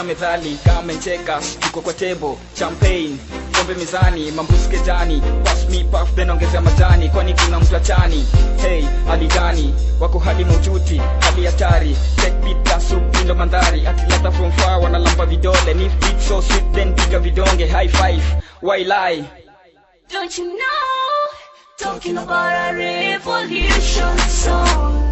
Methali kama cheka tuko kwa table champagne pombe mizani mambuske jani pass me puff then ongeza majani kwani kuna mtu achani hey hali gani wako hali maututi hali hatari take beat soup ndo mandhari atileta from far wanalamba vidole ni beat so sweet then piga vidonge high five why lie don't you know talking about a revolution song.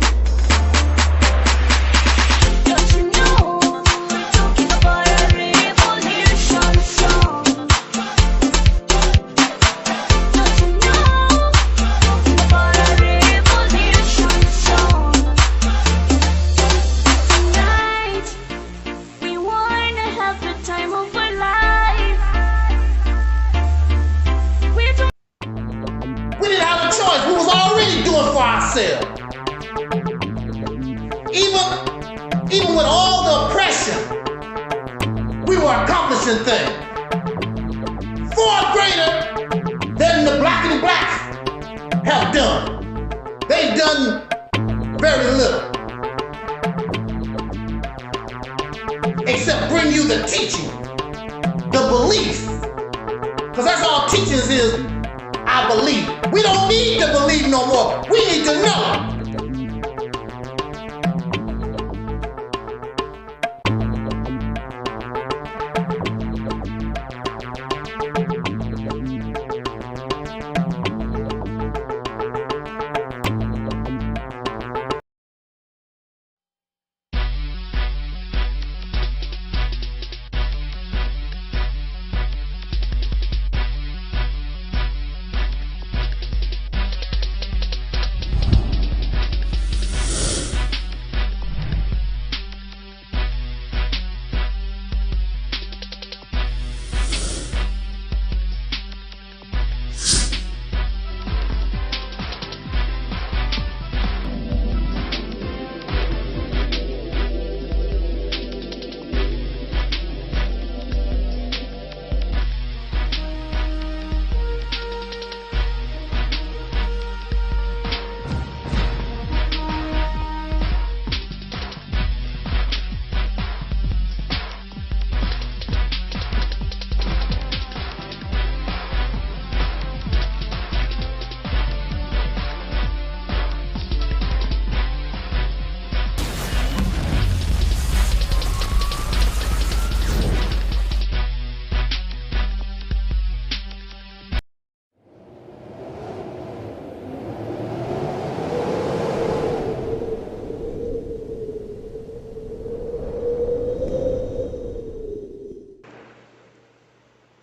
Even with all the oppression, we were accomplishing things far greater than the black and blacks have done. They've done very little, except bring you the teaching, the belief, because that's all teachings is. I believe. We don't need to believe no more. We need to know.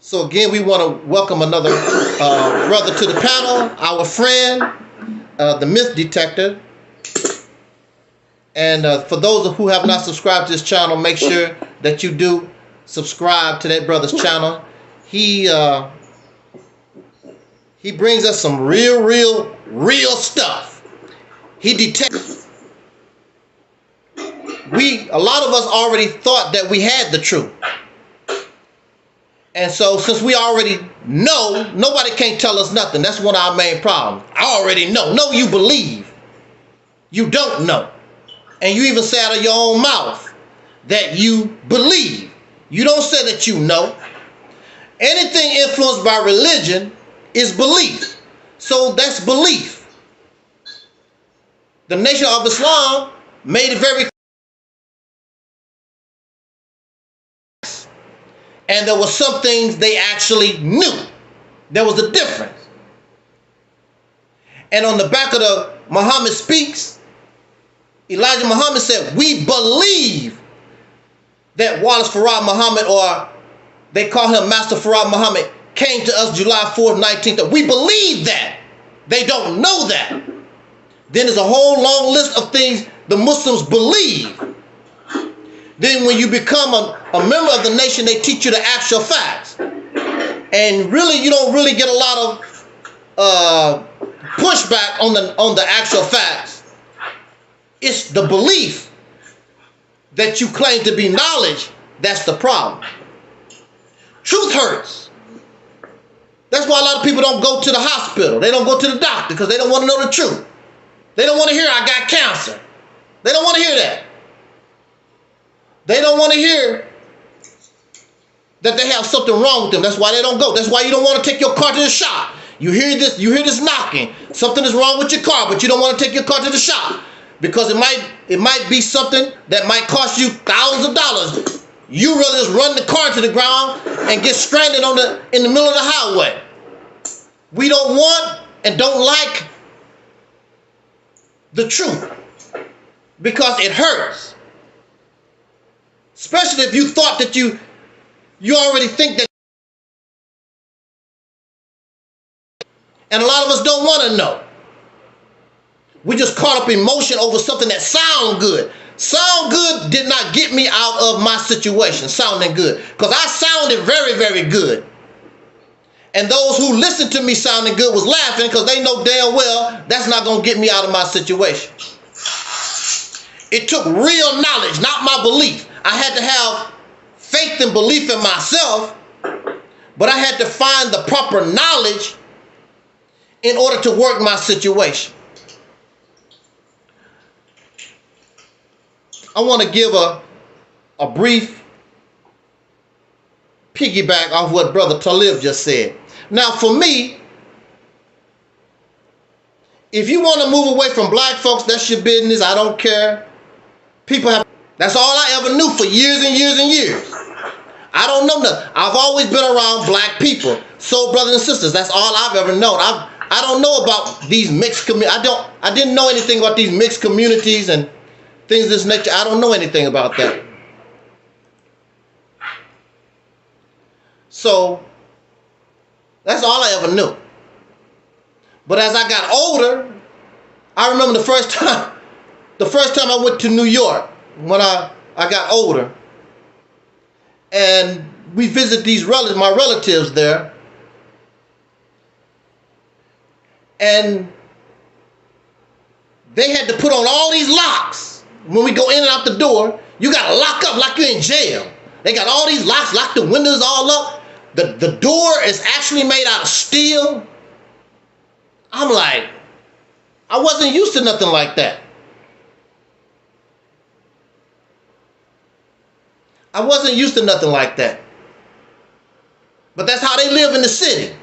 So again, we want to welcome another brother to the panel, our friend, the myth detector. And for those who have not subscribed to this channel, make sure that you do subscribe to that brother's channel. he brings us some real stuff. He detects. A lot of us already thought that we had the truth. And so since we already know, nobody can't tell us nothing. That's one of our main problems. I already know. No, you believe. You don't know. And you even say out of your own mouth that you believe. You don't say that you know. Anything influenced by religion is belief. So that's belief. The Nation of Islam made it very clear. And there were some things they actually knew. There was a difference. And on the back of the Muhammad Speaks, Elijah Muhammad said, we believe that Wallace Farad Muhammad, or they call him Master Farad Muhammad, came to us July 4th, 19th. We believe that. They don't know that. Then there's a whole long list of things the Muslims believe. Then when you become a member of the nation, they teach you the actual facts. And really, you don't really get a lot of pushback on the actual facts. It's the belief that you claim to be knowledge that's the problem. Truth hurts. That's why a lot of people don't go to the hospital. They don't go to the doctor because they don't want to know the truth. They don't want to hear I got cancer. They don't want to hear that. They don't want to hear that they have something wrong with them. That's why they don't go. That's why you don't want to take your car to the shop. You hear this knocking. Something is wrong with your car, but you don't want to take your car to the shop because it might be something that might cost you thousands of dollars. You rather just run the car to the ground and get stranded in the middle of the highway. We don't want and don't like the truth because it hurts. Especially if you thought that you already think that. And a lot of us don't want to know. We just caught up in emotion over something that sound good. Sound good did not get me out of my situation, sounding good. Because I sounded very, very good. And those who listened to me sounding good was laughing because they know damn well that's not going to get me out of my situation. It took real knowledge, not my belief. I had to have faith and belief in myself, but I had to find the proper knowledge in order to work my situation. I want to give a brief piggyback off what Brother Taalik just said. Now for me, if you want to move away from black folks, that's your business. I don't care. That's all I ever knew for years and years and years. I don't know nothing. I've always been around black people. Soul brothers and sisters. That's all I've ever known. I don't know about these mixed communities. I didn't know anything about these mixed communities and things of this nature. I don't know anything about that. So that's all I ever knew. But as I got older, I remember the first time I went to New York when I got older, and we visited my relatives there, and they had to put on all these locks when we go in and out the door. You got to lock up like you're in jail. They got all these locks, lock the windows all up. The door is actually made out of steel. I'm like, I wasn't used to nothing like that. I wasn't used to nothing like that. But that's how they live in the city.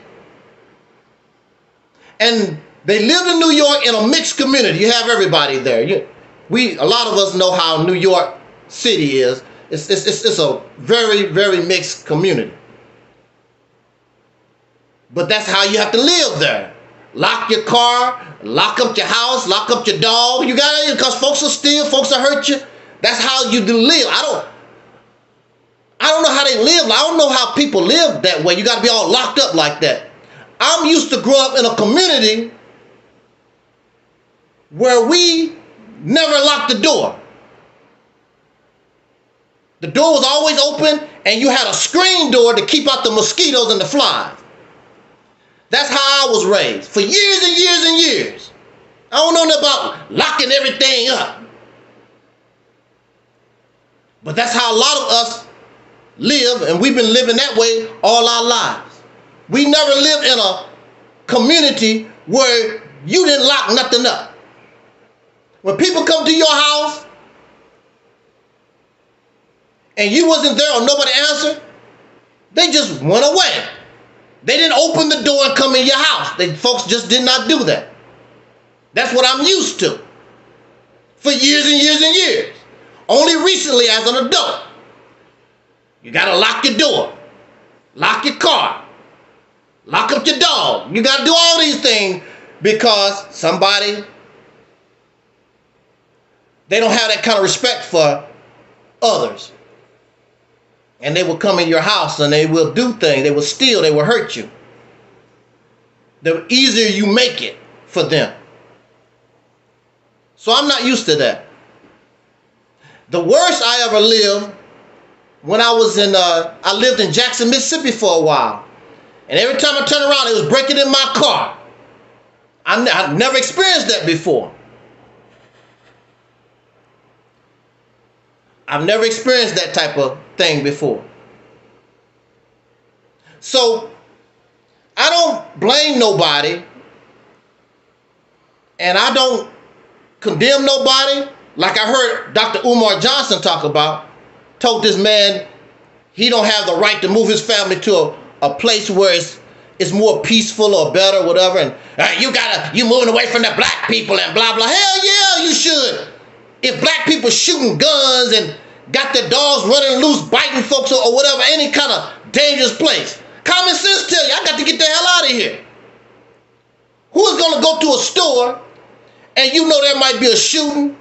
And they lived in New York in a mixed community. You have everybody there. A lot of us know how New York City is. It's a very, very mixed community. But that's how you have to live there. Lock your car, lock up your house, lock up your dog. You got it because folks will steal, folks will hurt you. That's how you do live. I don't know how they live. I don't know how people live that way. You got to be all locked up like that. I'm used to grow up in a community where we never locked the door. The door was always open, and you had a screen door to keep out the mosquitoes and the flies. That's how I was raised for years and years and years. I don't know nothing about locking everything up. But that's how a lot of us live, and we've been living that way all our lives. We never lived in a community where you didn't lock nothing up. When people come to your house and you wasn't there or nobody answered, they just went away. They didn't open the door and come in your house. Folks just did not do that. That's what I'm used to for years and years and years. Only recently as an adult, you gotta lock your door, lock your car, lock up your dog. You gotta do all these things because somebody, they don't have that kind of respect for others. And they will come in your house and they will do things. They will steal. They will hurt you. The easier you make it for them. So I'm not used to that. The worst I ever lived when I was I lived in Jackson, Mississippi for a while. And every time I turned around, it was breaking in my car. I've never experienced that before. I've never experienced that type of thing before. So I don't blame nobody, and I don't condemn nobody. Like I heard Dr. Umar Johnson talk about, told this man he don't have the right to move his family to a place where it's more peaceful or better, whatever. And you moving away from the black people and blah blah. Hell yeah, you should. If black people shooting guns and got their dogs running loose, biting folks or whatever, any kind of dangerous place, common sense tell you, I got to get the hell out of here. Who is going to go to a store and you know there might be a shooting?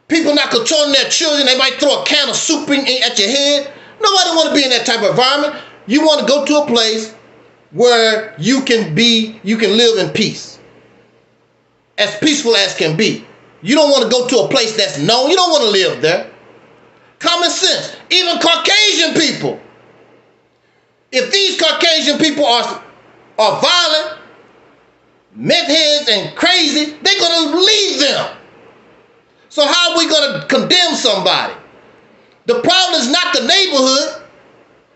People not controlling their children, they might throw a can of soup at your head. Nobody want to be in that type of environment. You want to go to a place where you can live in peace. As peaceful as can be. You don't want to go to a place that's known. You don't want to live there. Common sense. Even Caucasian people. If these Caucasian people are violent, meth heads and crazy, they're going to leave them. So how are we going to condemn somebody? The problem is not the neighborhood.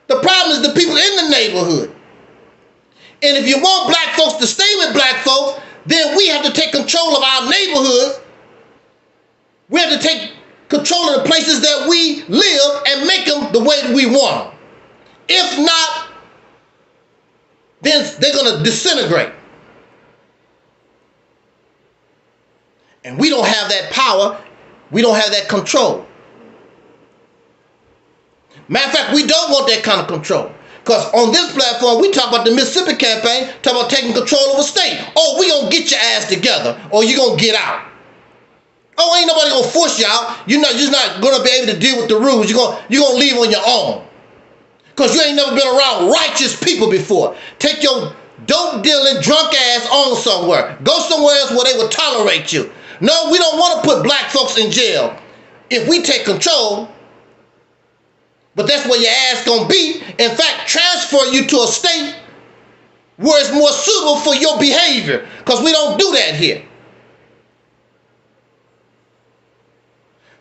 The problem is the people in the neighborhood. And if you want black folks to stay with black folks, then we have to take control of our neighborhoods. We have to take control of the places that we live and make them the way that we want them. If not, then they're going to disintegrate. And we don't have that power. We don't have that control. Matter of fact, we don't want that kind of control. Because on this platform, we talk about the Mississippi campaign, talk about taking control of a state. Oh, we going to get your ass together or you going to get out. Oh, ain't nobody going to force you out. You're not going to be able to deal with the rules. You're going to leave on your own. Because you ain't never been around righteous people before. Take your dope dealing drunk ass on somewhere. Go somewhere else where they will tolerate you. No, we don't want to put black folks in jail if we take control. But that's where your ass gonna be. In fact, transfer you to a state where it's more suitable for your behavior. Because we don't do that here.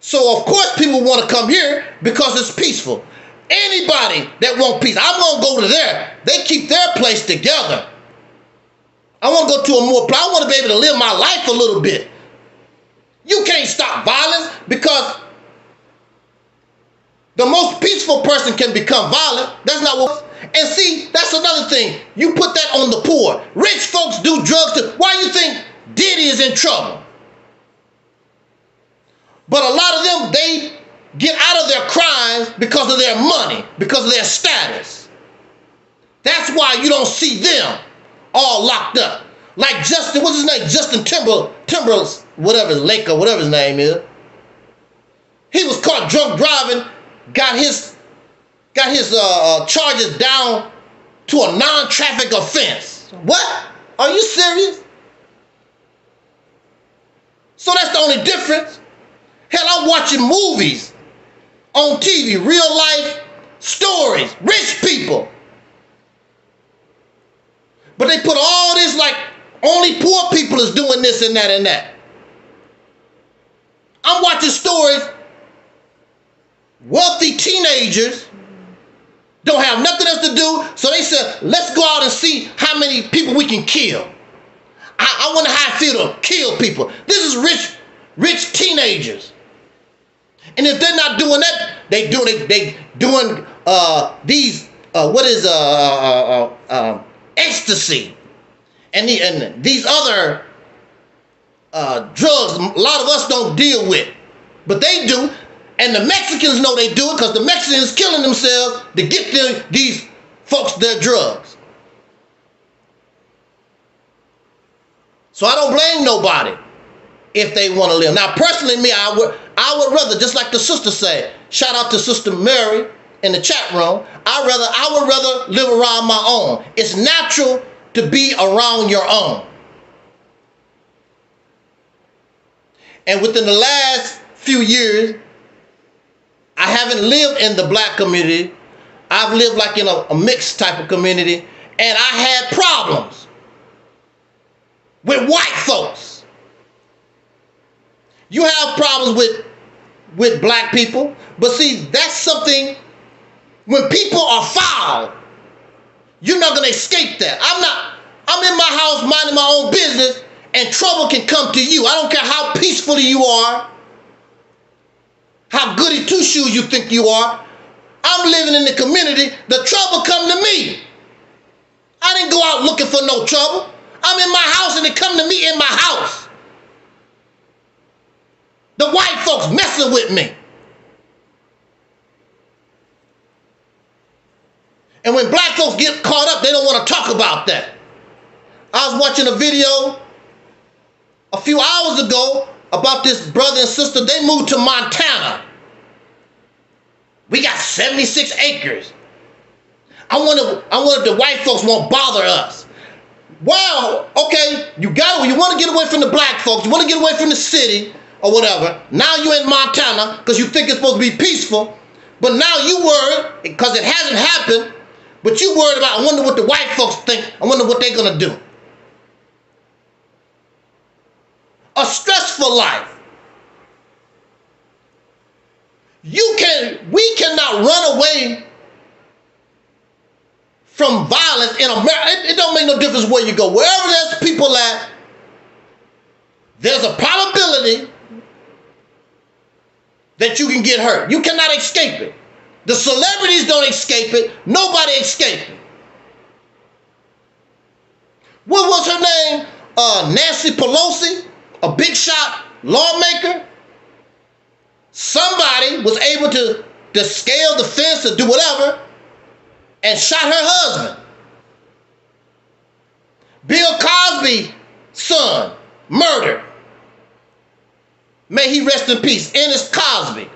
So of course people want to come here because it's peaceful. Anybody that want peace, I'm gonna go to there. They keep their place together. I want to go to I want to be able to live my life a little bit. You can't stop violence because the most peaceful person can become violent. That's not what. And see, that's another thing. You put that on the poor. Rich folks do drugs too. Why you think Diddy is in trouble? But a lot of them, they get out of their crimes because of their money, because of their status. That's why you don't see them all locked up. Like Justin, what's his name? Justin Timberlake, whatever his Lake or whatever his name is. He was caught drunk driving, got his charges down to a non-traffic offense. What? Are you serious? So that's the only difference. Hell, I'm watching movies on TV, real life stories, rich people. But they put all this like only poor people is doing this and that and that. I'm watching stories, wealthy teenagers don't have nothing else to do, so they said, let's go out and see how many people we can kill. I wonder how I feel to kill people. This is rich teenagers. And if they're not doing that, they doing these ecstasy and these other drugs a lot of us don't deal with, but they do, and the Mexicans know they do it because the Mexicans killing themselves to get these folks their drugs. So I don't blame nobody if they want to live. Now, personally, me, I would rather, just like the sister said, shout out to Sister Mary in the chat room, I would rather live around my own. It's natural to be around your own. And within the last few years, I haven't lived in the black community. I've lived like in a mixed type of community, and I had problems with white folks. You have problems with black people, but see, that's something, when people are foul, you're not gonna escape that. I'm in my house minding my own business, and trouble can come to you. I don't care how peaceful you are, how goody two-shoes you think you are. I'm living in the community, the trouble come to me. I didn't go out looking for no trouble. I'm in my house and they come to me in my house. The white folks messing with me. And when black folks get caught up, they don't want to talk about that. I was watching a video a few hours ago about this brother and sister. They moved to Montana. We got 76 acres. I wonder if the white folks won't bother us. Wow, okay, you want to get away from the black folks, you want to get away from the city or whatever. Now you're in Montana because you think it's supposed to be peaceful, but now you worried because it hasn't happened, but you worried about, I wonder what the white folks think, I wonder what they're going to do. A stressful life. We cannot run away from violence in America. It don't make no difference where you go. Wherever there's people at, there's a probability that you can get hurt. You cannot escape it. The celebrities don't escape it. Nobody escapes it. What was her name? Nancy Pelosi, a big shot lawmaker. Somebody was able to scale the fence or do whatever and shot her husband. Bill Cosby's son, murdered. May he rest in peace. Ennis Cosby.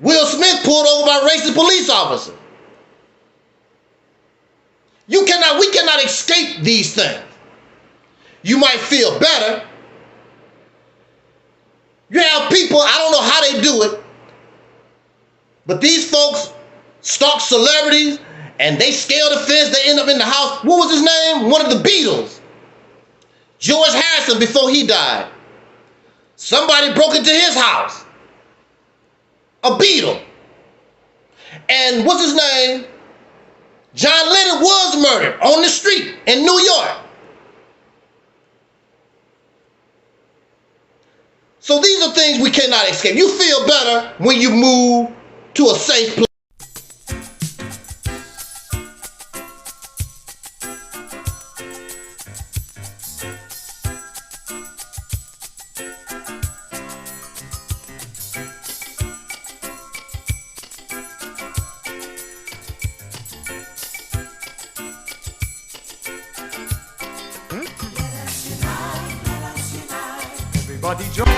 Will Smith pulled over by a racist police officer. We cannot escape these things. You might feel better. You have people, I don't know how they do it, but these folks stalk celebrities and they scale the fence, they end up in the house. What was his name? One of the Beatles. George Harrison, before he died. Somebody broke into his house. A Beatle. And what's his name? John Lennon was murdered on the street in New York. So these are things we cannot escape. You feel better when you move to a safe place. Everybody join.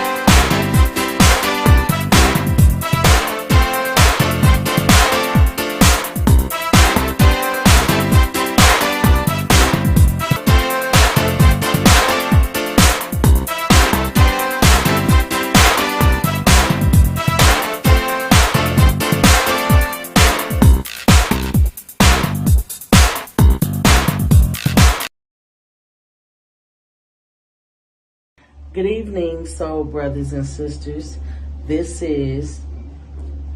Good evening, soul brothers and sisters. This is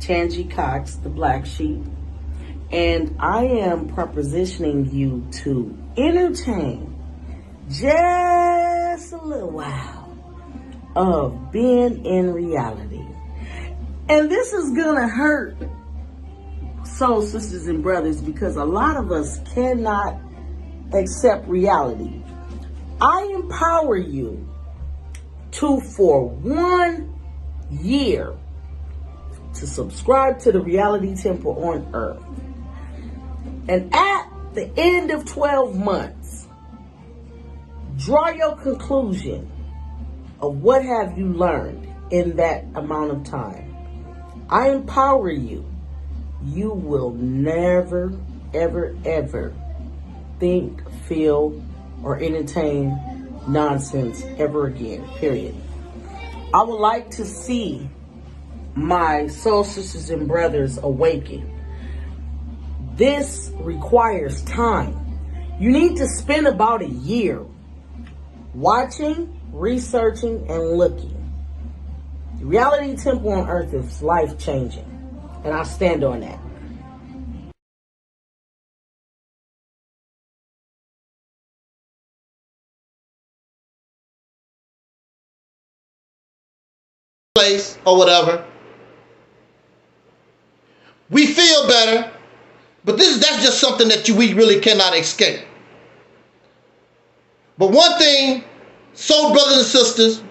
Tangi Cox, the Black Sheep, and I am propositioning you to entertain just a little while of being in reality. And this is gonna hurt soul sisters and brothers because a lot of us cannot accept reality. I empower you to, for 1 year, to subscribe to the reality temple on earth. And at the end of 12 months, draw your conclusion of what have you learned in that amount of time. I empower you. You will never, ever, ever think, feel, or entertain nonsense ever again, period. I would like to see my soul sisters and brothers awaken. This requires time. You need to spend about a year watching, researching, and looking. The reality temple on earth is life-changing, and I stand on that. Place or whatever, we feel better, but that's just something that we really cannot escape. But one thing soul brothers and sisters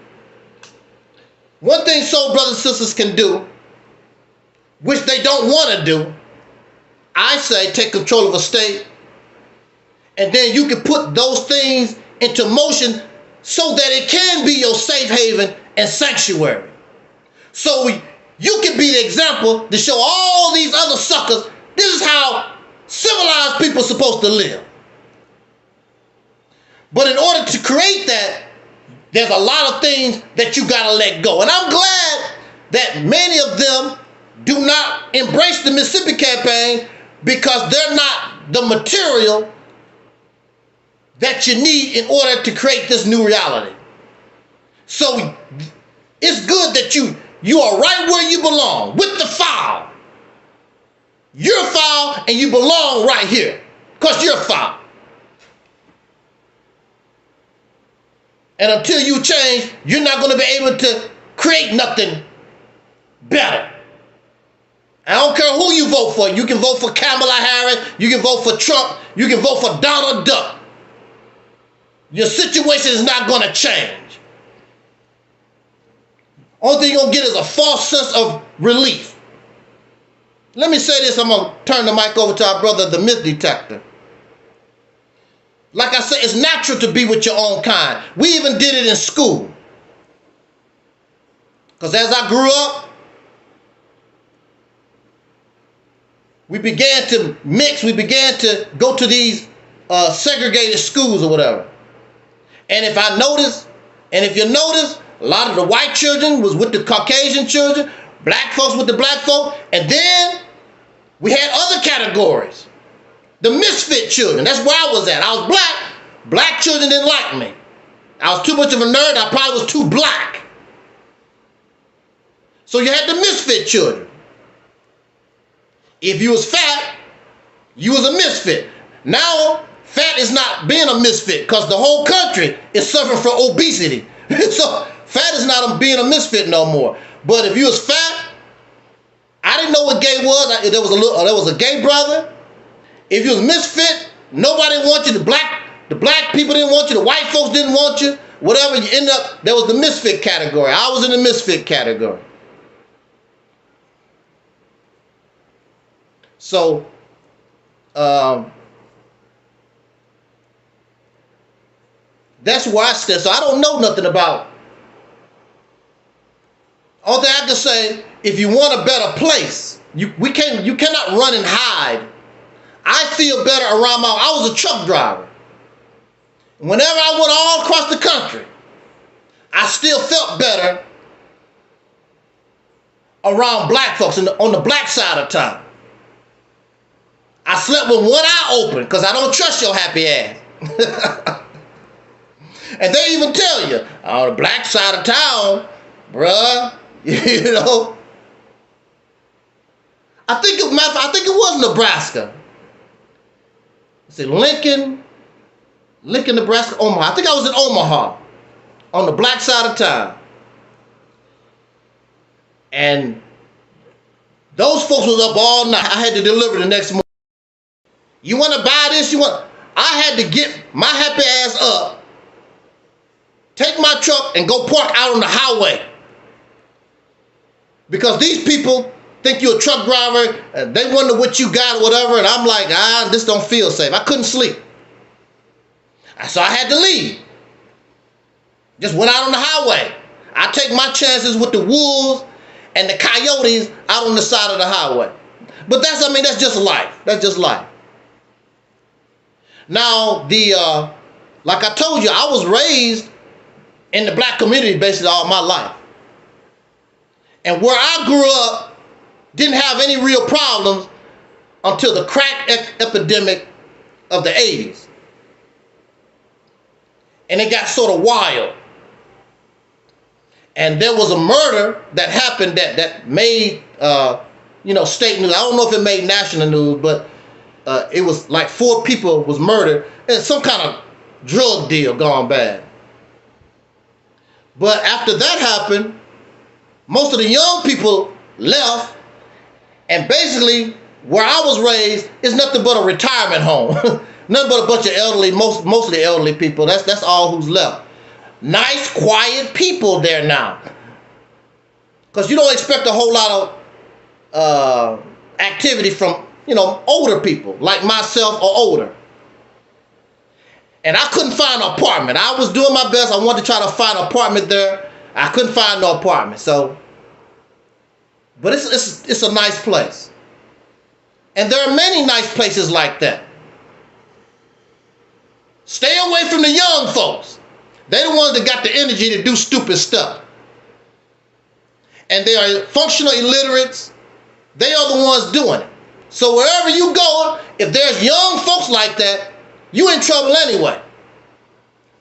can do, which they don't want to do, I say take control of a state, and then you can put those things into motion so that it can be your safe haven and sanctuary. So you can be the example to show all these other suckers this is how civilized people are supposed to live. But in order to create that, there's a lot of things that you gotta let go. And I'm glad that many of them do not embrace the Mississippi campaign because they're not the material that you need in order to create this new reality. So it's good that you are right where you belong, with the file. You're a file and you belong right here, because you're a file. And until you change, you're not going to be able to create nothing better. I don't care who you vote for. You can vote for Kamala Harris, you can vote for Trump, you can vote for Donald Duck. Your situation is not going to change. Only thing you're going to get is a false sense of relief. Let me say this. I'm going to turn the mic over to our brother, the myth detector. Like I said, it's natural to be with your own kind. We even did it in school. Because as I grew up, we began to mix. We began to go to these segregated schools or whatever. And if you notice, a lot of the white children was with the Caucasian children, black folks with the black folk, and then we had other categories. The misfit children, that's where I was at. I was black. Black children didn't like me. I was too much of a nerd. I probably was too black. So you had the misfit children. If you was fat, you was a misfit. Now, fat is not being a misfit because the whole country is suffering from obesity. So fat is not being a misfit no more. But if you was fat, I didn't know what gay was. There was a gay brother. If you was misfit, nobody wanted you. The black people didn't want you. The white folks didn't want you. Whatever, you end up, there was the misfit category. I was in the misfit category. So, that's where I stand. So I don't know nothing about. All thing I can say, if you want a better place, you cannot run and hide. I feel better around I was a truck driver. Whenever I went all across the country, I still felt better around black folks on the black side of town. I slept with one eye open because I don't trust your happy ass. And they even tell you, on the black side of town, bruh, you know. I think it was Nebraska. Is it Lincoln, Nebraska, Omaha. I think I was in Omaha, on the black side of town. And those folks was up all night. I had to deliver the next morning. You want to buy this? I had to get my happy ass up, take my truck, and go park out on the highway. Because these people think you're a truck driver, and they wonder what you got or whatever, and I'm like, this don't feel safe. I couldn't sleep. So I had to leave. Just went out on the highway. I take my chances with the wolves and the coyotes out on the side of the highway. But that's just life. That's just life. Now, like I told you, I was raised in the black community basically all my life. And where I grew up didn't have any real problems until the crack epidemic of the 80s. And it got sort of wild. And there was a murder that happened that made, state news. I don't know if it made national news, but it was like 4 people was murdered and some kind of drug deal gone bad. But after that happened, most of the young people left, and basically where I was raised is nothing but a retirement home. Nothing but a bunch of elderly, most of the elderly people. That's all who's left. Nice, quiet people there now. Because you don't expect a whole lot of activity from, older people like myself or older. And I couldn't find an apartment. I was doing my best. I wanted to try to find an apartment there. I couldn't find no apartment. But it's a nice place. And there are many nice places like that. Stay away from the young folks. They're the ones that got the energy to do stupid stuff. And they are functional illiterates. They are the ones doing it. So wherever you go, if there's young folks like that, you in trouble anyway.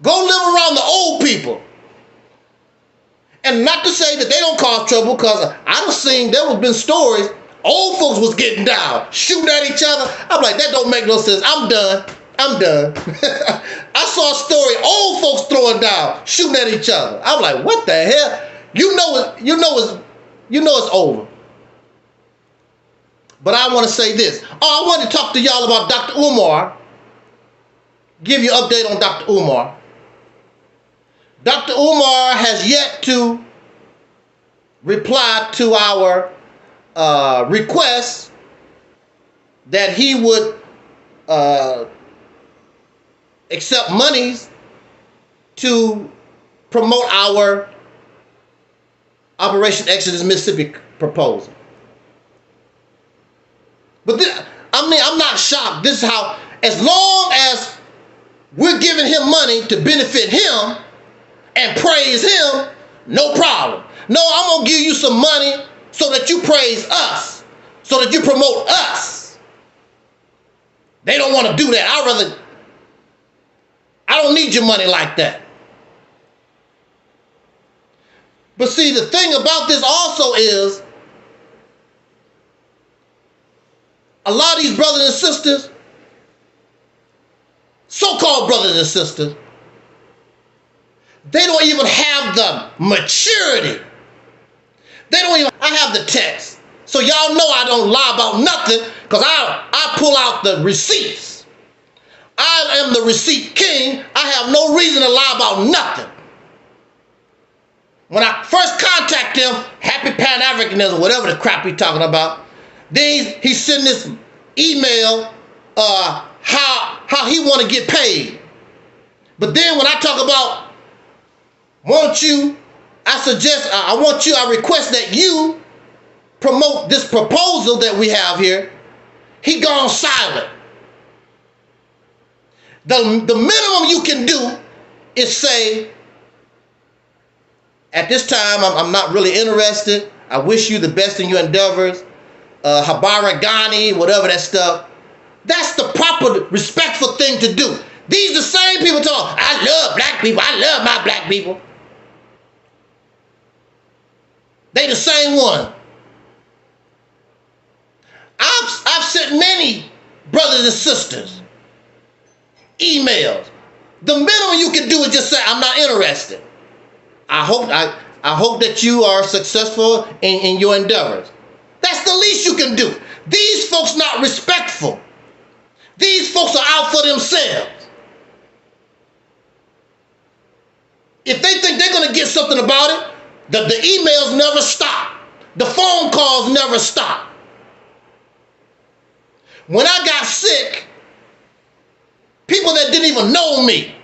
Go live around the old people. And not to say that they don't cause trouble, because I done seen, there have been stories, old folks was getting down, shooting at each other. I'm like, that don't make no sense. I'm done. I saw a story, old folks throwing down, shooting at each other. I'm like, what the hell? You know it's over. But I want to say this. I want to talk to y'all about Dr. Umar. Give you an update on Dr. Umar. Dr. Umar has yet to reply to our request that he would accept monies to promote our Operation Exodus Mississippi proposal. But I'm not shocked. This is how, as long as we're giving him money to benefit him and praise him, no problem. No, I'm going to give you some money so that you praise us, so that you promote us. They don't want to do that. I don't need your money like that. But see, the thing about this also is, a lot of these brothers and sisters, so-called brothers and sisters, they don't even have the maturity. I have the text. So y'all know I don't lie about nothing, because I pull out the receipts. I am the receipt king. I have no reason to lie about nothing. When I first contact him, happy Pan-Africanism, whatever the crap he's talking about, then he sent this email how he want to get paid. But then when I talk about I request that you promote this proposal that we have here, he gone silent. The minimum you can do is say, at this time, I'm not really interested. I wish you the best in your endeavors. Habara Ghani, whatever that stuff. That's the proper, respectful thing to do. These the same people talk, I love black people, I love my black people. They the same one. I've sent many brothers and sisters emails. The minimum you can do is just say, I'm not interested. I hope that you are successful in your endeavors. That's the least you can do. These folks not respectful. These folks are out for themselves. If they think they're going to get something about it, the emails never stop. The phone calls never stop. When I got sick, people that didn't even know me,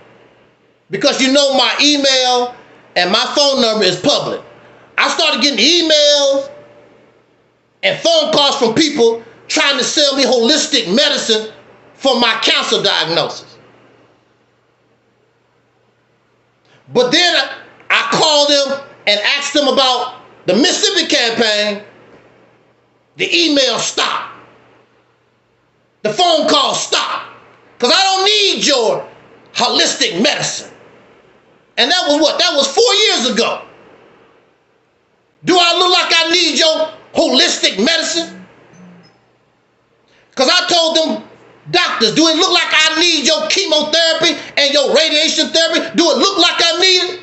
because you know my email and my phone number is public, I started getting emails and phone calls from people trying to sell me holistic medicine for my cancer diagnosis. But then I called them and asked them about the Mississippi campaign. The email stopped. The phone call stopped. Because I don't need your holistic medicine. And that was what? That was 4 years ago. Do I look like I need your holistic medicine? Because I told them, doctors, do it look like I need your chemotherapy and your radiation therapy? Do it look like I need it?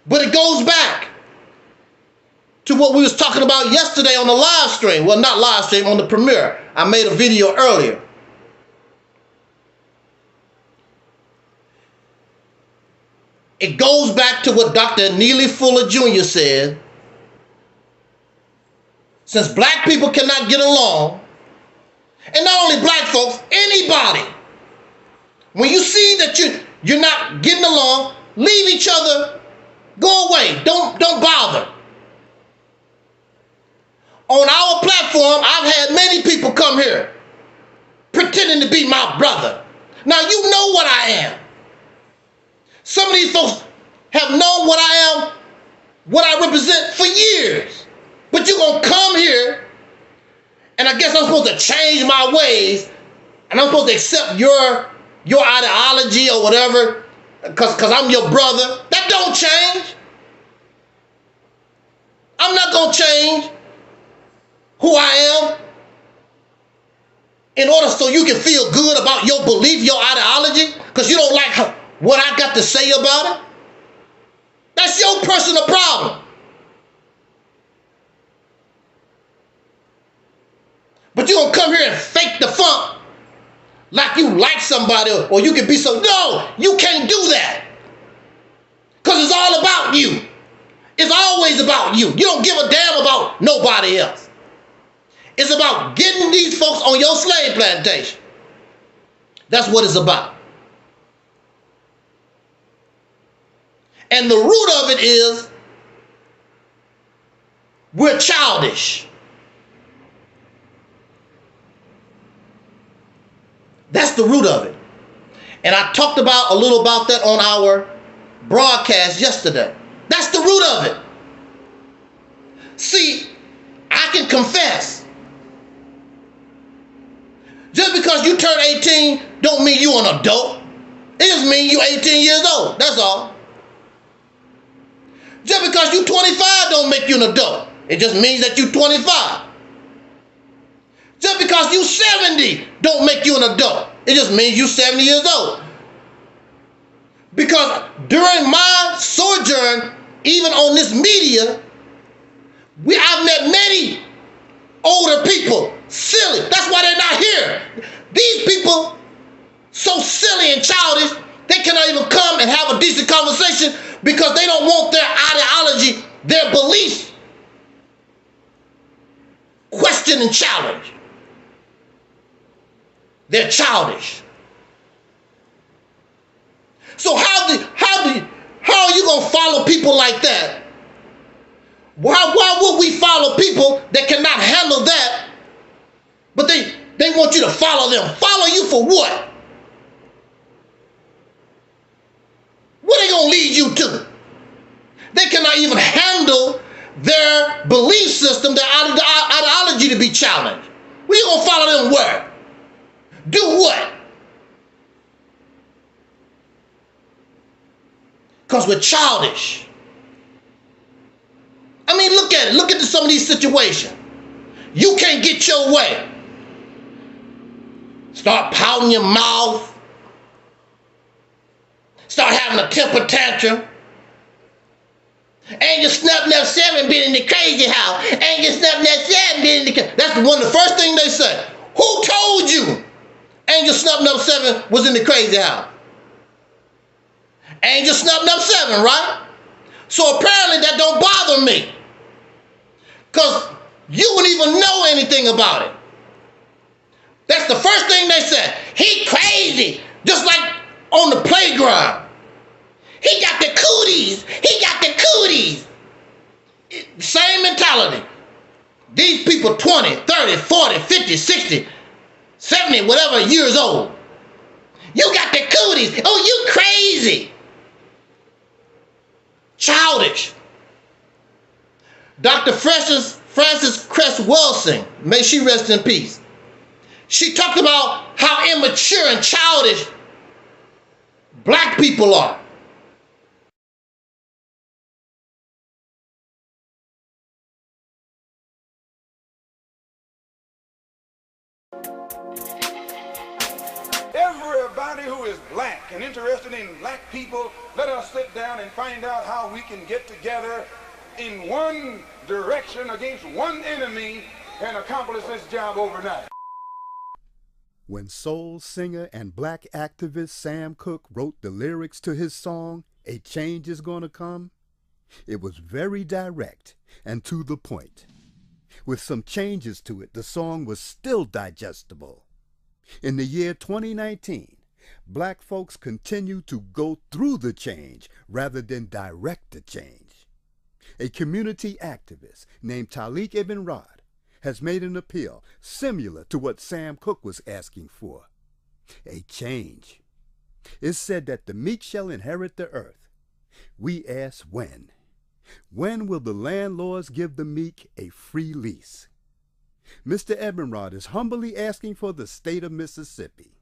But it goes back to what we was talking about yesterday on the live stream. Well, not live stream, on the premiere. I made a video earlier. It goes back to what Dr. Neely Fuller Jr. said. Since black people cannot get along, and not only black folks, anybody, when you see that you're not getting along, leave each other, go away, don't bother. On our platform, I've had many people come here pretending to be my brother. Now you know what I am. Some of these folks have known what I am, what I represent for years. But you're going to come here, and I guess I'm supposed to change my ways, and I'm supposed to accept your ideology or whatever, because I'm your brother. That don't change. I'm not going to change who I am in order so you can feel good about your belief, your ideology, because you don't like what I got to say about it. That's your personal problem. But you're going to come here and fake the funk like you like somebody, or you can be so. No, you can't do that. Because it's all about you. It's always about you. You don't give a damn about nobody else. It's about getting these folks on your slave plantation. That's what it's about. And the root of it is we're childish. That's the root of it. And I talked about a little about that on our broadcast yesterday. That's the root of it. See, I can confess. Just because you turn 18 don't mean you're an adult. It just means you're 18 years old. That's all. Just because you're 25 don't make you an adult. It just means that you're 25. Just because you're 70 don't make you an adult. It just means you're 70 years old. Because during my sojourn, even on this media, I've met many older people, silly. That's why they're not here. These people, so silly and childish, they cannot even come and have a decent conversation because they don't want their ideology, their beliefs, questioned and challenged. They're childish. So how are you going to follow people like that? Why would we follow people that cannot handle that, but they want you to follow them? Follow you for what? What are they going to lead you to? They cannot even handle their belief system, their ideology to be challenged. We ain't gonna follow them where? Do what? Because we're childish. I mean, look at it. Look at some of these situations. You can't get your way. Start pouting your mouth. Start having a temper tantrum. Ain't your snub 7 been in the crazy house? Ain't your snub 7 been in the crazy? That's one of the first things they say. Who told you Angel Snub 7 was in the crazy house? Angel Snub 7, right? So apparently that don't bother me. Because you wouldn't even know anything about it. That's the first thing they said. He crazy. Just like on the playground. He got the cooties. He got the cooties. Same mentality. These people 20, 30, 40, 50, 60, 70, whatever years old. You got the cooties. Oh, you crazy. Childish. Dr. Frances Cress Welsing, may she rest in peace. She talked about how immature and childish black people are. Everybody who is black and interested in black people, let us sit down and find out how we can get together in one direction against one enemy and accomplish this job overnight. When soul singer and black activist Sam Cooke wrote the lyrics to his song, "A Change Is Gonna Come," it was very direct and to the point. With some changes to it, the song was still digestible. In the year 2019, black folks continue to go through the change rather than direct the change. A community activist named Taalik Ibn'rad has made an appeal similar to what Sam Cooke was asking for. A change. It's said that the meek shall inherit the earth. We ask when. When will the landlords give the meek a free lease? Mr. Ibn'rad is humbly asking for the state of Mississippi.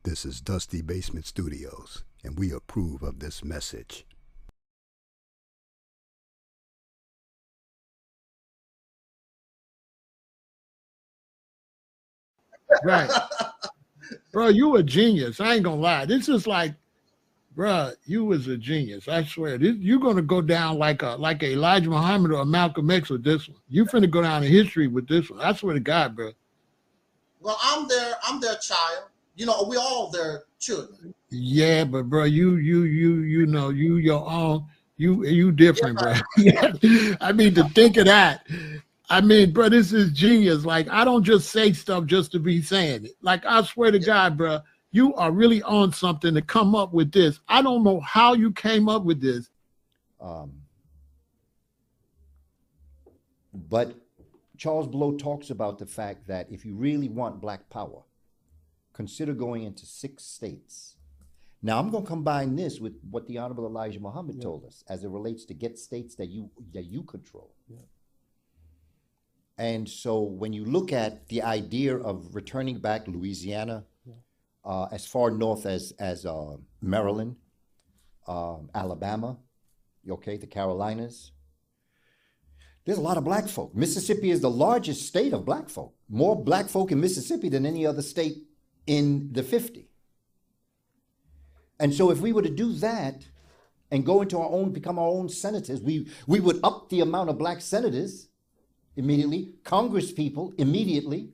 This is Dusty Basement Studios, and we approve of this message. Right. Bro, you a genius. I ain't gonna lie. This is like, bro, you was a genius. I swear. You're gonna go down like a Elijah Muhammad or a Malcolm X with this one. You finna go down in history with this one. I swear to God, bro. Well, I'm their child. You know, we all their children. Yeah, but bro, you know, you your own, you different, bro. I mean, to think of that. I mean, bro, this is genius. Like, I don't just say stuff just to be saying it. Like, I swear to God, bro, you are really on something to come up with this. I don't know how you came up with this. But Charles Blow talks about the fact that if you really want black power, consider going into 6 states. Now, I'm going to combine this with what the Honorable Elijah Muhammad told us as it relates to get states that you control. Yeah. And so when you look at the idea of returning back Louisiana, as far north as Maryland, Alabama, okay, the Carolinas, there's a lot of black folk. Mississippi is the largest state of black folk. More black folk in Mississippi than any other state in the 50. And so if we were to do that and go into our own, become our own senators, we would up the amount of black senators immediately, Congress people immediately.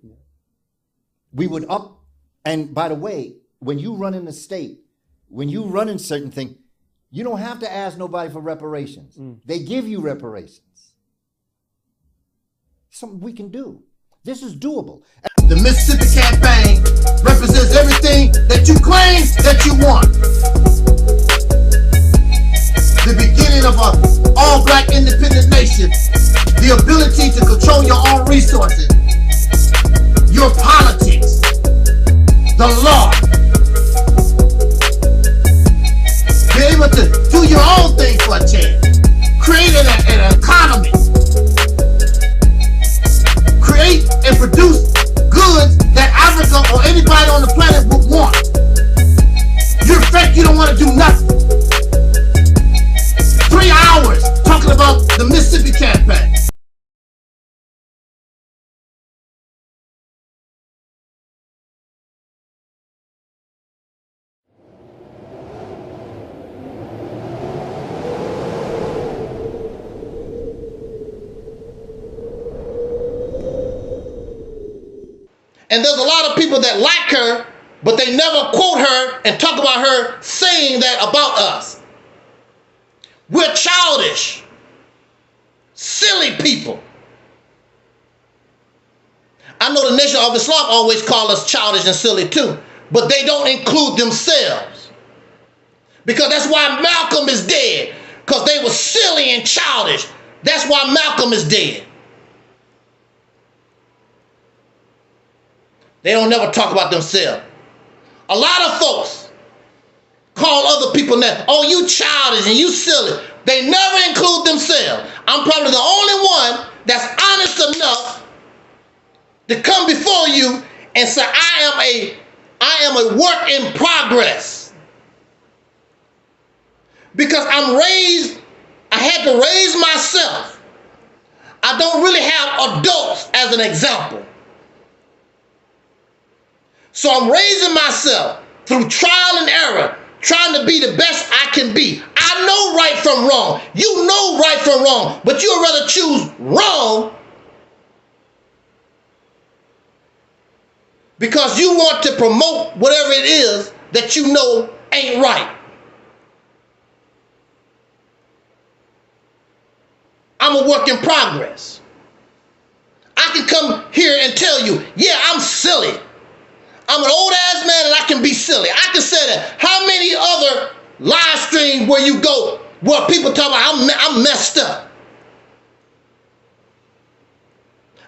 We would up, and by the way, when you run in the state, when you run in certain things, you don't have to ask nobody for reparations. They give you reparations. Something we can do. This is doable. The Mississippi campaign represents everything that you claim that you want. The beginning of an all-black independent nation. The ability to control your own resources. Your politics. The law. Be able to do your own thing for a like you don't want to do nothing. 3 hours talking about the Mississippi campaign. And there's a lot of people that like her, but they never quote her and talk about her saying that about us. We're childish, silly people. I know the Nation of Islam always call us childish and silly too, but they don't include themselves. Because that's why Malcolm is dead, because they were silly and childish. That's why Malcolm is dead. They don't never talk about themselves. A lot of folks call other people that, oh, you childish and you silly. They never include themselves. I'm probably the only one that's honest enough to come before you and say, I am a work in progress. Because I had to raise myself. I don't really have adults as an example. So I'm raising myself through trial and error, trying to be the best I can be. I know right from wrong. You know right from wrong, but you'd rather choose wrong because you want to promote whatever it is that you know ain't right. I'm a work in progress. I can come here and tell you, yeah, I'm silly. I'm an old ass man and I can be silly. I can say that. How many other live streams where you go where people talk about I'm messed up?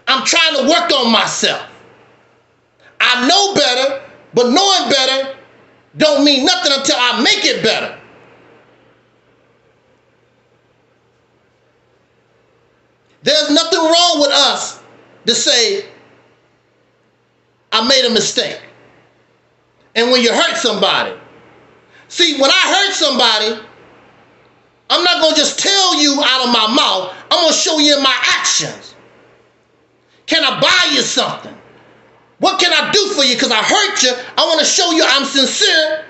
I'm trying to work on myself. I know better, but knowing better don't mean nothing until I make it better. There's nothing wrong with us to say, I made a mistake. And when you hurt somebody, see, when I hurt somebody, I'm not going to just tell you out of my mouth. I'm going to show you in my actions. Can I buy you something? What can I do for you? Because I hurt you. I want to show you I'm sincere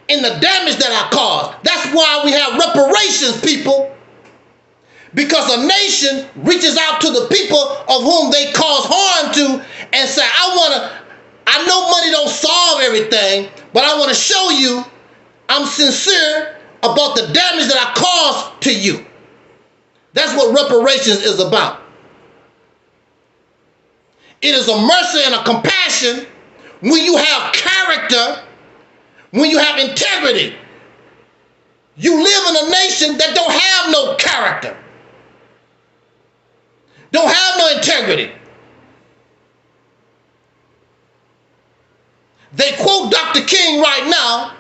in the damage that I caused. That's why we have reparations, people. Because a nation reaches out to the people of whom they cause harm to and say, I know money don't solve everything, but I want to show you I'm sincere about the damage that I caused to you. That's what reparations is about. It is a mercy and a compassion when you have character, when you have integrity. You live in a nation that don't have no character, don't have no integrity. They quote Dr. King right now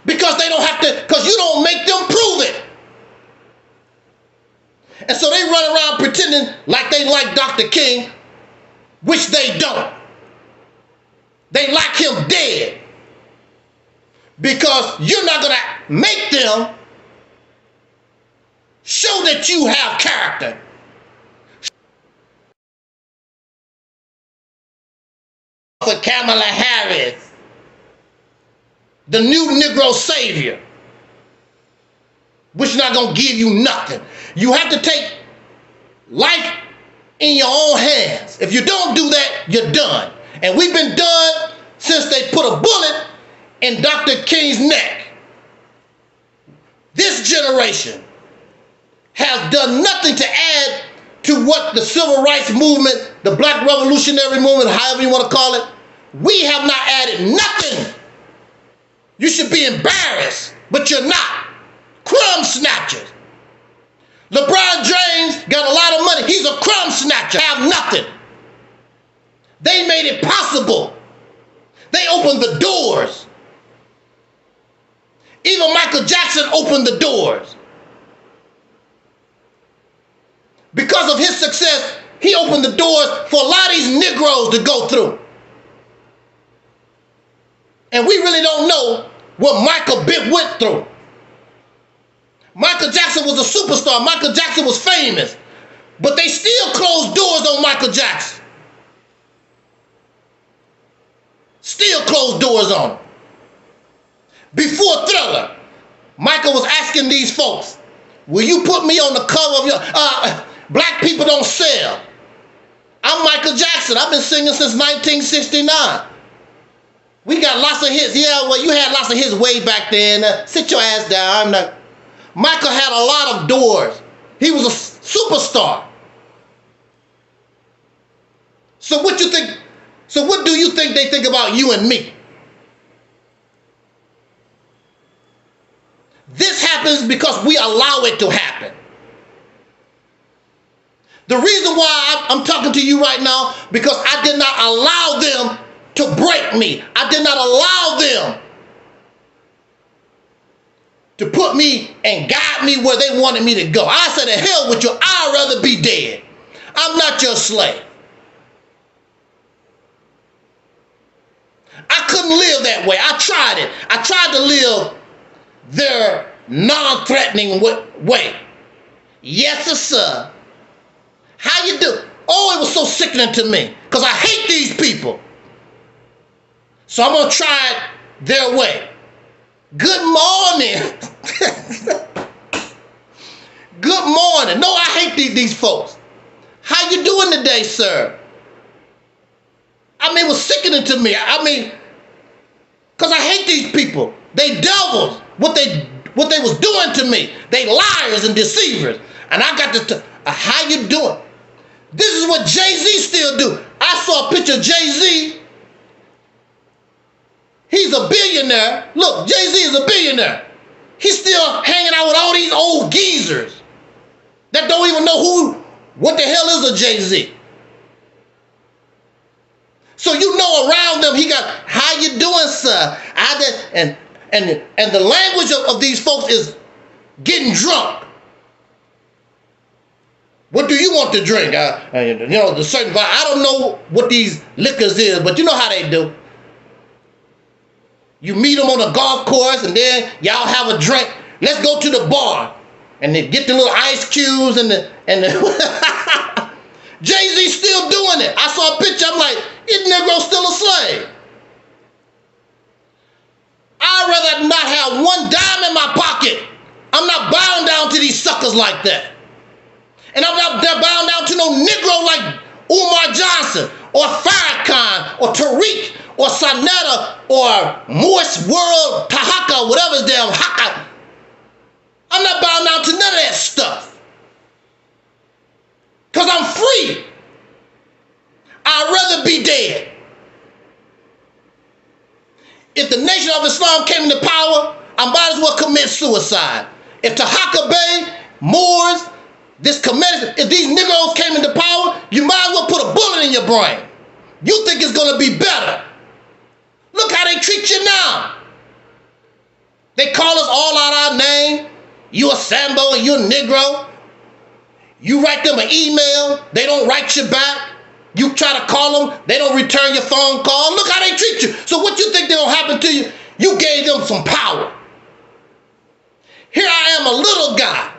because they don't have to, because you don't make them prove it. And so they run around pretending like they like Dr. King, which they don't. They like him dead because you're not going to make them show that you have character. For Kamala Harris, the new Negro savior, which is not going to give you nothing. You have to take life in your own hands. If you don't do that, you're done. And we've been done since they put a bullet in Dr. King's neck. This generation has done nothing to add to what the civil rights movement, the black revolutionary movement, however you want to call it, we have not added nothing. You should be embarrassed, but you're not. Crumb snatchers. LeBron James got a lot of money. He's a crumb snatcher. Have nothing. They made it possible. They opened the doors. Even Michael Jackson opened the doors. Because of his success, he opened the doors for a lot of these Negroes to go through. And we really don't know what Michael went through. Michael Jackson was a superstar. Michael Jackson was famous. But they still closed doors on Michael Jackson. Still closed doors on him. Before Thriller, Michael was asking these folks, will you put me on the cover of your... Black people don't sell. I'm Michael Jackson. I've been singing since 1969. We got lots of hits. Yeah, well, you had lots of hits way back then. Sit your ass down. Michael had a lot of doors. He was a superstar. So what you think? So what do you think they think about you and me? This happens because we allow it to happen. The reason why I'm talking to you right now, because I did not allow them to break me. I did not allow them to put me and guide me where they wanted me to go. I said, to hell with you, I'd rather be dead. I'm not your slave. I couldn't live that way. I tried it. I tried to live their non-threatening way. Yes, sir. How you do? Oh, it was so sickening to me because I hate these people. So I'm going to try it their way. Good morning. Good morning. No, I hate these folks. How you doing today, sir? I mean, it was sickening to me. I mean, because I hate these people. They devils. What they was doing to me. They liars and deceivers. And I got to how you doing? This is what Jay-Z still do. I saw a picture of Jay-Z. He's a billionaire. Look, Jay-Z is a billionaire. He's still hanging out with all these old geezers that don't even know what the hell is a Jay-Z. So you know around them he got, how you doing, sir? And the language of these folks is getting drunk. What do you want to drink? You know, the certain, I don't know what these liquors is, but you know how they do. You meet them on a golf course and then y'all have a drink. Let's go to the bar and then get the little ice cubes and the Jay-Z still doing it. I saw a picture, I'm like, is Negro still a slave? I'd rather not have one dime in my pocket. I'm not bound down to these suckers like that. And I'm not bound down to no Negro like Umar Johnson or Farrakhan or Taalik or Sonetta or Morse World Tahaka, whatever his damn Haka. I'm not bound down to none of that stuff. Because I'm free. I'd rather be dead. If the Nation of Islam came into power, I might as well commit suicide. If Tahaka Bay, Moors, if these Negroes came into power, you might as well put a bullet in your brain. You think it's going to be better. Look how they treat you now. They call us all out our name. You a Sambo and you a Negro. You write them an email, they don't write you back. You try to call them, they don't return your phone call. Look how they treat you. So what you think they're going to happen to you? You gave them some power. Here I am, a little guy.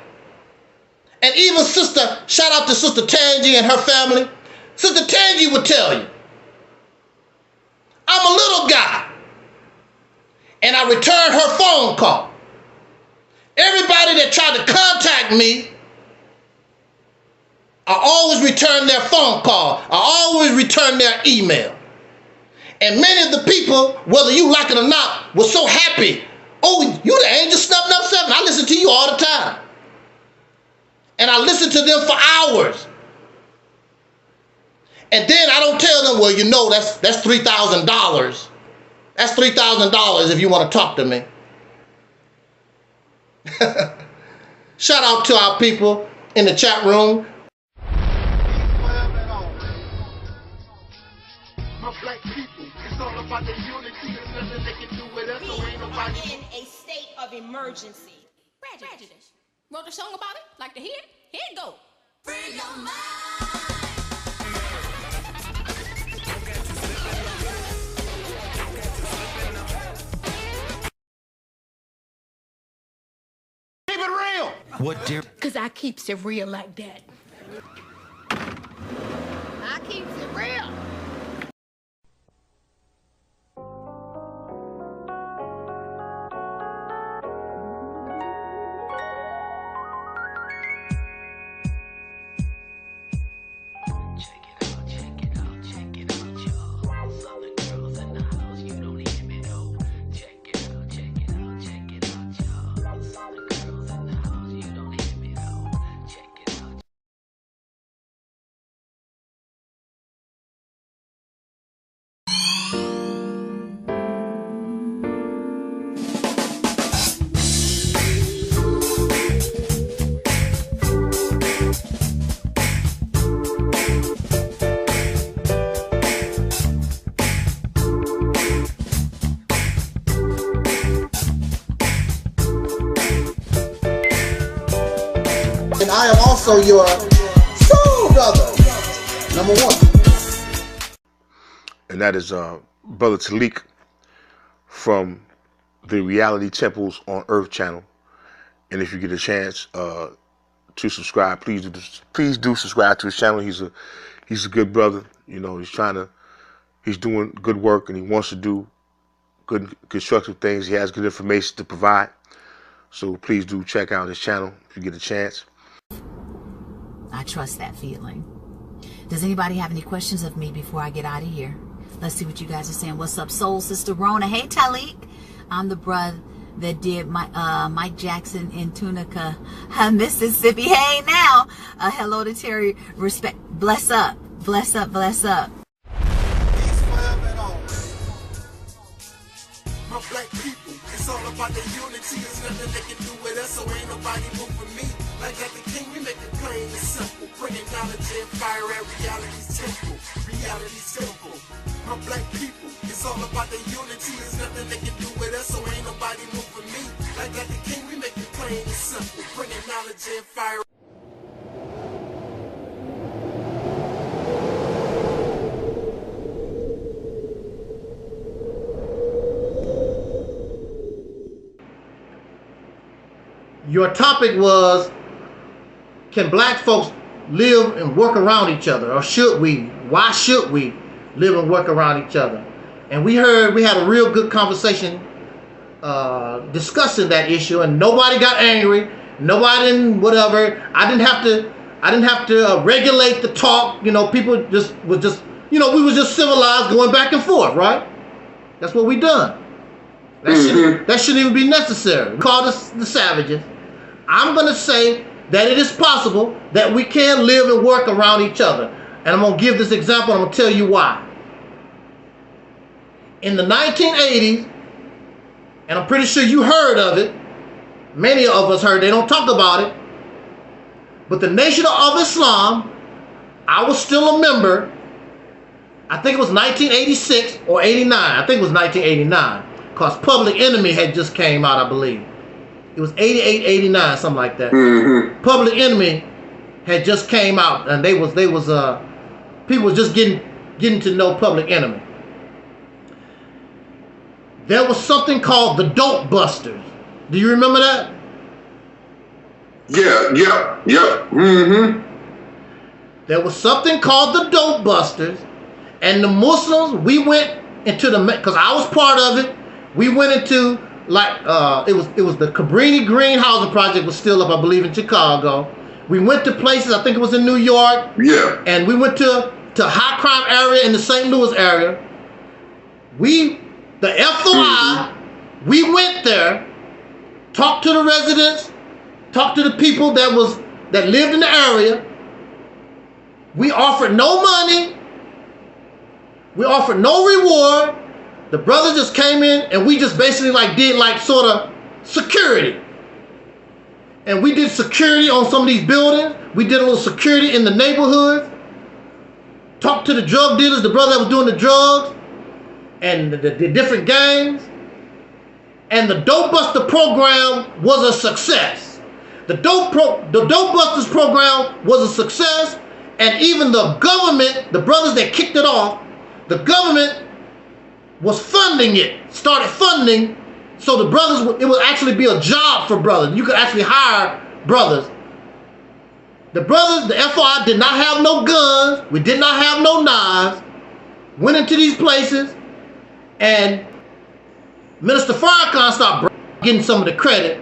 And even shout out to Sister Tangi and her family. Sister Tangi would tell you, I'm a little guy. And I returned her phone call. Everybody that tried to contact me, I always return their phone call. I always return their email. And many of the people, whether you like it or not, were so happy. Oh, you the angel snapping up 7. I listen to you all the time. And I listen to them for hours. And then I don't tell them, well, you know, that's $3,000. That's $3,000 if you want to talk to me. Shout out to our people in the chat room. Black people, it's all about the unity. There's nothing they can do with us, so ain't nobody. We are in a state of emergency. Prejudice. Wrote a song about it? Like to hear it? Here it go. Free your mind. keep it real. What, dear? Cause I keeps it real like that. I keeps it real. And I am also your soul brother, number one. And that is Brother Taalik from the Reality Temples on Earth channel. And if you get a chance to subscribe, please do subscribe to his channel. He's a good brother. You know, he's doing good work, and he wants to do good constructive things. He has good information to provide. So please do check out his channel if you get a chance. I trust that feeling. Does anybody have any questions of me before I get out of here? Let's see what you guys are saying. What's up, Soul Sister Rona? Hey, Taalik. I'm the brother that did Mike Jackson in Tunica, Mississippi. Hey, now. Hello to Terry. Respect. Bless up. Bless up. Bless up. My black people, it's all about the unity. There's nothing they can do with us, so ain't nobody moving me. Like that the king, we make it plain and simple. Bringing knowledge and fire at reality's temple. Reality's temple. My black people, it's all about the unity. There's nothing they can do with us, so ain't nobody moving me. Like that the king, we make it plain and simple. Bringing knowledge and fire. Your topic was, can black folks live and work around each other, or should we? Why should we live and work around each other? And we had a real good conversation discussing that issue, and nobody got angry. Nobody didn't whatever. I didn't have to regulate the talk. You know, people we were just civilized, going back and forth, right? That's what we done. That shouldn't even be necessary. We call this the savages. I'm going to say that it is possible that we can live and work around each other. And I'm going to give this example, and I'm going to tell you why. In the 1980s, and I'm pretty sure you heard of it, many of us heard, they don't talk about it, but the Nation of Islam, I was still a member. I think it was 1986 or 89. I think it was 1989. Because Public Enemy had just came out, I believe. It was 88, 89, something like that. Public Enemy had just came out, and people was just getting to know Public Enemy. There was something called the Dope Busters. Do you remember that? Yeah. There was something called the Dope Busters, and the Muslims, we went into because I was part of it. We went into it was the Cabrini Green Housing Project was still up, I believe, in Chicago. We went to places, I think it was in New York. Yeah. And we went to high crime area in the St. Louis area. The FOI, we went there, talked to the residents, talked to the people that lived in the area. We offered no money. We offered no reward. The brothers just came in, and we just basically did sort of security. And we did security on some of these buildings. We did a little security in the neighborhoods. Talked to the drug dealers, the brother that was doing the drugs, and the different gangs. And the Dope Buster program was a success. The Dope Busters program was a success, and even the government, the brothers that kicked it off, the government was funding it, started funding So the brothers, it would actually be a job for brothers. You could actually hire brothers. The brothers, the FOI did not have no guns. We did not have no knives. Went into these places, and Minister Farrakhan started getting some of the credit,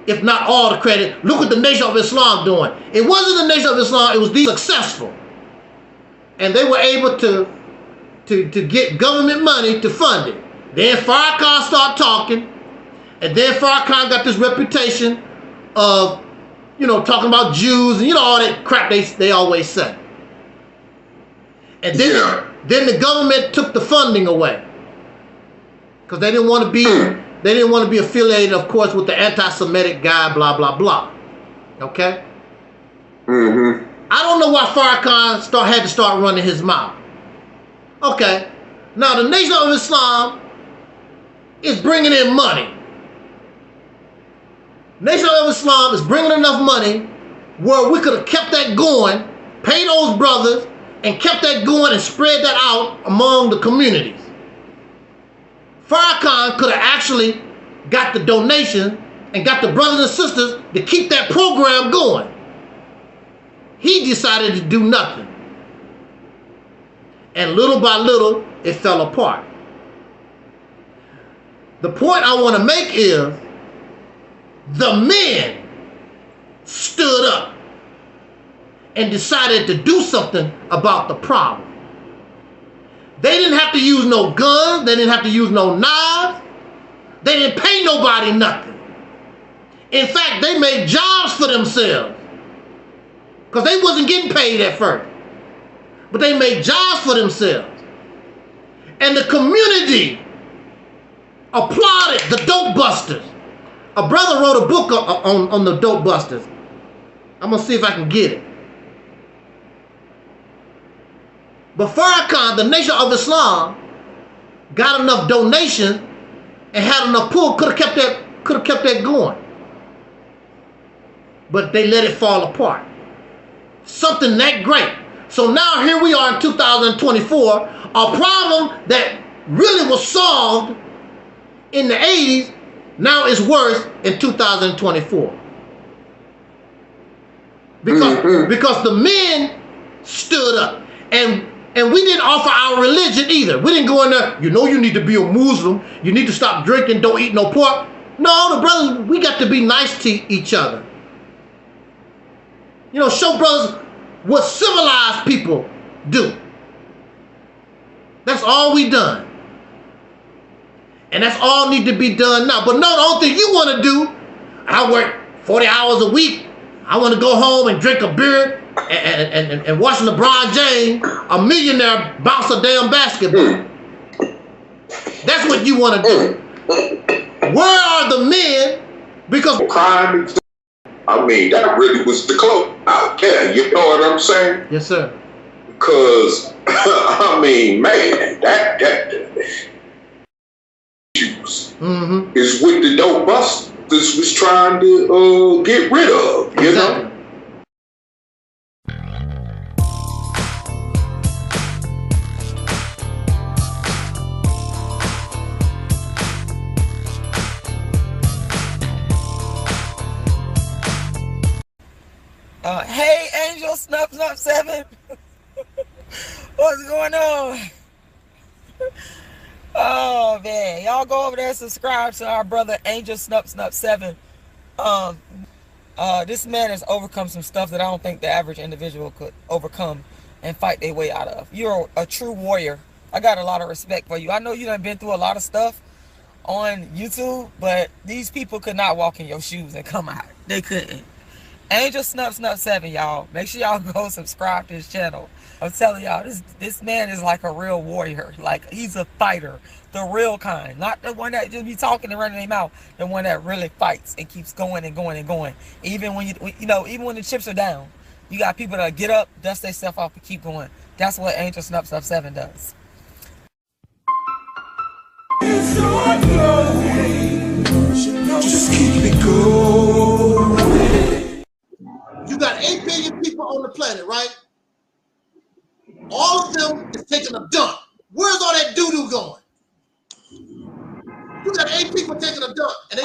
if not all the credit. Look what the Nation of Islam doing. It wasn't the Nation of Islam, it was these successful. And they were able to get government money to fund it. Then Farrakhan started talking, and then Farrakhan got this reputation of, you know, talking about Jews and, you know, all that crap they always say. And then the government took the funding away because they didn't want to be affiliated, of course, with the anti-Semitic guy, blah blah blah. Okay. I don't know why Farrakhan had to start running his mouth. Okay. Now the Nation of Islam is bringing in money. Nation of Islam is bringing enough money where we could have kept that going, paid those brothers, and kept that going and spread that out among the communities. Farrakhan could have actually got the donation and got the brothers and sisters to keep that program going. He decided to do nothing. And little by little, it fell apart. The point I want to make is the men stood up and decided to do something about the problem. They didn't have to use no guns. They didn't have to use no knives. They didn't pay nobody nothing. In fact, they made jobs for themselves because they wasn't getting paid at first. But they made jobs for themselves. And the community applauded the dope busters. A brother wrote a book on the dope busters. I'm going to see if I can get it. But Farrakhan, the Nation of Islam, got enough donations and had enough pull, could have kept that going. But they let it fall apart. Something that great. So now here we are in 2024, a problem that really was solved in the 80s now is worse in 2024. Because the men stood up. And we didn't offer our religion either. We didn't go in there, you know you need to be a Muslim. You need to stop drinking, don't eat no pork. No, the brothers, we got to be nice to each other. You know, show brothers what civilized people do. That's all we done. And that's all need to be done now. But no, the only thing you want to do, I work 40 hours a week. I want to go home and drink a beer and watch LeBron James, a millionaire, bounce a damn basketball. That's what you want to do. Where are the men? Because crime, I mean, that really was the close out there. You know what I'm saying? Yes, sir. Because I mean, man, that is what the dope busters was trying to get rid of. You know. Hey, Angel Snup 7. What's going on? Oh man, y'all go over there and subscribe to our brother Angel Snup 7. This man has overcome some stuff that I don't think the average individual could overcome and fight their way out of. You're a true warrior. I got a lot of respect for you. I know you done been through a lot of stuff on YouTube, but these people could not walk in your shoes and come out. They couldn't. Angel Snup 7, y'all. Make sure y'all go subscribe to his channel. I'm telling y'all, this man is like a real warrior. Like, he's a fighter. The real kind. Not the one that just be talking and running their mouth. The one that really fights and keeps going and going and going. Even when even when the chips are down. You got people that get up, dust themselves off, and keep going. That's what Angel Snup 7 does. Just keep it going. You got 8 billion people on the planet, right? All of them is taking a dump. Where's all that doo-doo going? You got 8 people taking a dump, and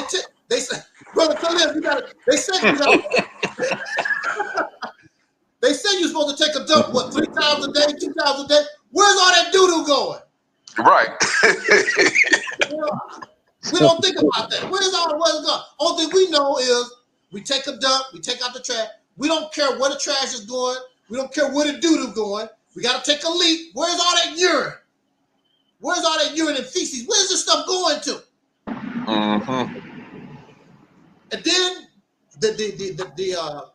they say, brother Khalil, they say you're supposed to take a dump, what, 3 times a day, 2 times a day? Where's all that doo-doo going? Right. We don't think about that. Where's it going? Only thing we know is we take a dump, we take out the trash. We don't care where the trash is going. We don't care where the doo-doo going. We got to take a leak. Where's all that urine? Where's all that urine and feces? Where's this stuff going to? Mm-hmm. And then the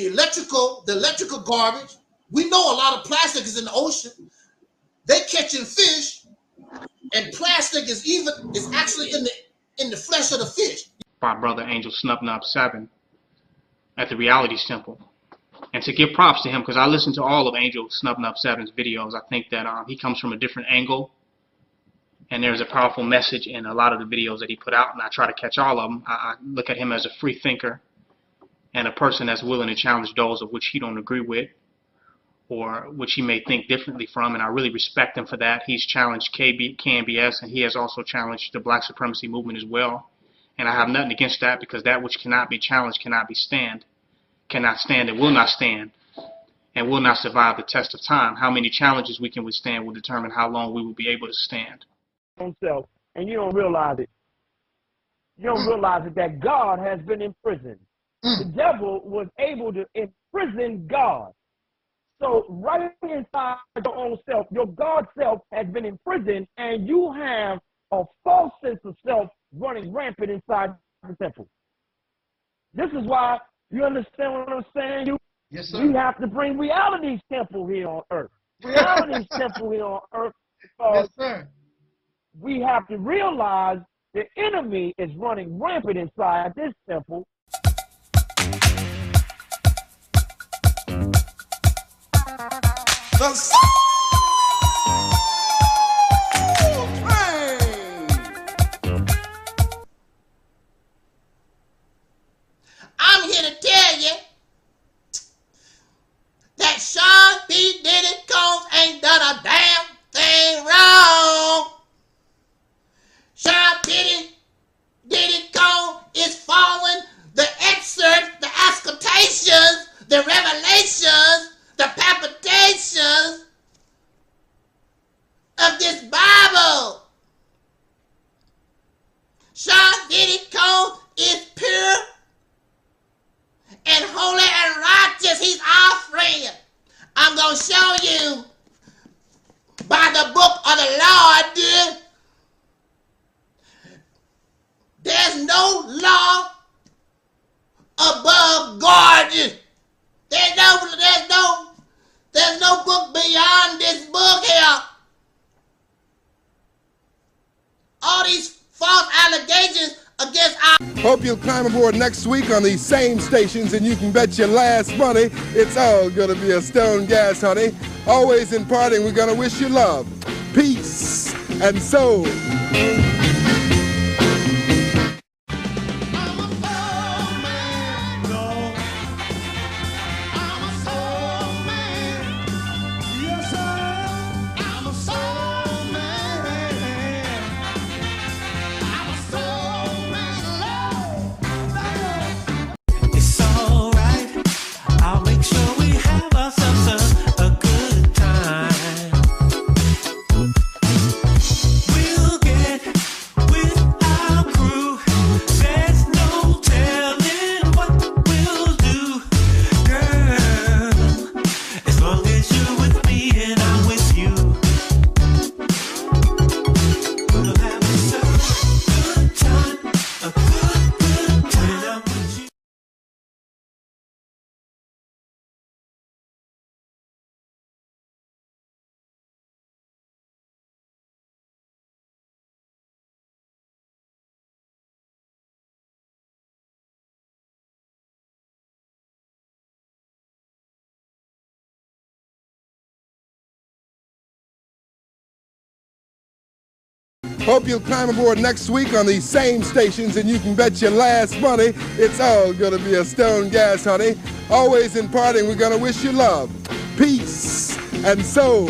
electrical garbage. We know a lot of plastic is in the ocean. They catching fish, and plastic is actually in the flesh of the fish. My brother Angel Snub 7 at the Realities Temple. And to give props to him, because I listened to all of Angel Snub 7's videos, I think that he comes from a different angle. And there's a powerful message in a lot of the videos that he put out, and I try to catch all of them. I look at him as a free thinker and a person that's willing to challenge those of which he don't agree with or which he may think differently from, and I really respect him for that. He's challenged KNBS, and he has also challenged the Black supremacy movement as well. And I have nothing against that, because that which cannot be challenged cannot stand and will not stand and will not survive the test of time. How many challenges we can withstand will determine how long we will be able to stand. Self, and you don't realize it. You don't realize it, that God has been imprisoned. The devil was able to imprison God. So right inside your own self, your God self has been imprisoned, and you have a false sense of self running rampant inside the temple. This is why, you understand what I'm saying? Yes, sir. We have to bring Reality's temple here on earth. Reality's temple here on earth. Because yes, sir. We have to realize the enemy is running rampant inside this temple. The soul train. I'm here to tell you that Sean B. Diddy Combs ain't done a damn thing wrong. Sean Diddy Combs is following the excerpts, the auscultations, the revelations, the palpitations of this Bible. Sean Diddy Combs is pure and holy and righteous. He's our friend. I'm going to show you by the book of the Lord, dear. There's no law above God. There's no book beyond this book here. All these false allegations against our... Hope you'll climb aboard next week on these same stations, and you can bet your last money it's all gonna be a stone gas, honey. Always in parting, we're gonna wish you love, peace, and soul. Hope you'll climb aboard next week on these same stations, and you can bet your last money it's all gonna be a stone gas, honey. Always in parting, we're gonna wish you love, peace, and soul.